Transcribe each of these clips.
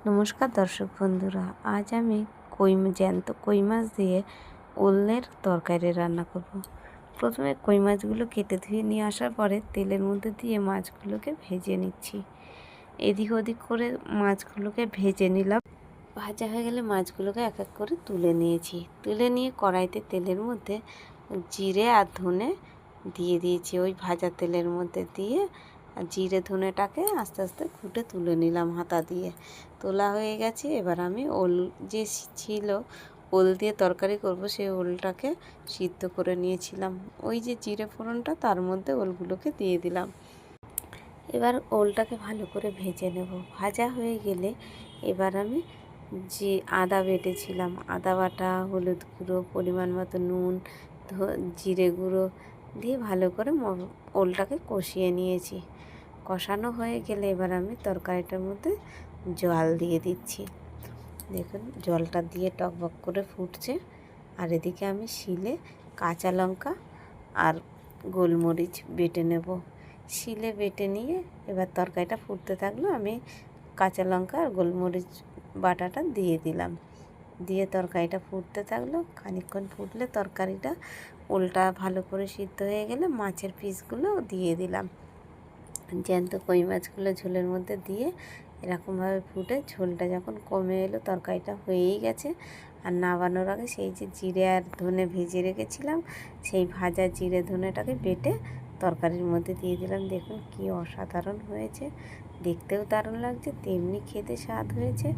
নমস্কার দর্শক বন্ধুরা, আজ আমি জ্যান্ত কই মাছ দিয়ে ওলের তরকারি রান্না করব। প্রথমে কই মাছগুলো কেটে ধুয়ে নিয়ে আসার পরে তেলের মধ্যে দিয়ে মাছগুলোকে ভেজে নিচ্ছি। এদিক ওদিক করে মাছগুলোকে ভেজে নিলাম। ভাজা হয়ে গেলে মাছগুলোকে এক এক করে তুলে নিয়েছি। তুলে নিয়ে কড়াইতে তেলের মধ্যে জিরে আর ধনে দিয়ে দিয়েছি। ওই ভাজা তেলের মধ্যে দিয়ে জিরে ধনেটাকে আস্তে আস্তে ফুটে তুলে নিলাম হাতা দিয়ে। তোলা হয়ে গেছে। এবার আমি ওল যে ছিল, ওল দিয়ে তরকারি করব, সেই ওলটাকে সিদ্ধ করে নিয়েছিলাম। ওই যে জিরে ফোড়নটা, তার মধ্যে ওলগুলোকে দিয়ে দিলাম। এবার ওলটাকে ভালো করে ভেজে নেব। ভাজা হয়ে গেলে এবার আমি যে আদা বেটেছিলাম, আদা বাটা, হলুদ গুঁড়ো, পরিমাণ মতো নুন, জিরে গুঁড়ো দিয়ে ভালো করে ওলটাকে কষিয়ে নিয়েছি। কষানো হয়ে গেলে এবার আমি তরকারিটার মধ্যে জল দিয়ে দিচ্ছি। দেখুন জলটা দিয়ে টকবক করে ফুটছে। আর এদিকে আমি শিলে কাঁচা লঙ্কা আর গোলমরিচ বেটে নেব। শিলে বেটে নিয়ে এবার তরকারিটা ফুটতে থাকলো, আমি কাঁচা লঙ্কা আর গোলমরিচ বাটাটা দিয়ে দিলাম। দিয়ে তরকারিটা ফুটতে থাকলো। খানিকক্ষণ ফুটলে তরকারিটা ওলটা ভালো করে সিদ্ধ হয়ে গেলে মাছের পিসগুলো দিয়ে দিলাম। জ্যান্ত কই মাছগুলো ঝোলের মধ্যে দিয়ে এরকমভাবে ফুটে ঝোলটা যখন কমে এলো, তরকারিটা হয়েই গেছে। আর নামানোর আগে সেই যে জিরে আর ধনে ভেজে রেখেছিলাম, সেই ভাজা জিরে ধনেটাকে বেটে তরকারির মধ্যে দিয়ে দিলাম। দেখুন কি অসাধারণ হয়েছে, দেখতেও দারুণ লাগছে, তেমনি খেতে স্বাদ হয়েছে।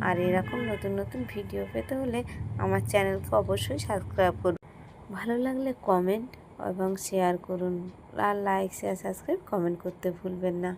আর এরকম নতুন নতুন ভিডিও পেতে হলে আমার চ্যানেলকে অবশ্যই সাবস্ক্রাইব করুন। ভালো লাগলে কমেন্ট এবং শেয়ার করুন। আর লাইক, শেয়ার, সাবস্ক্রাইব, কমেন্ট করতে ভুলবেন না।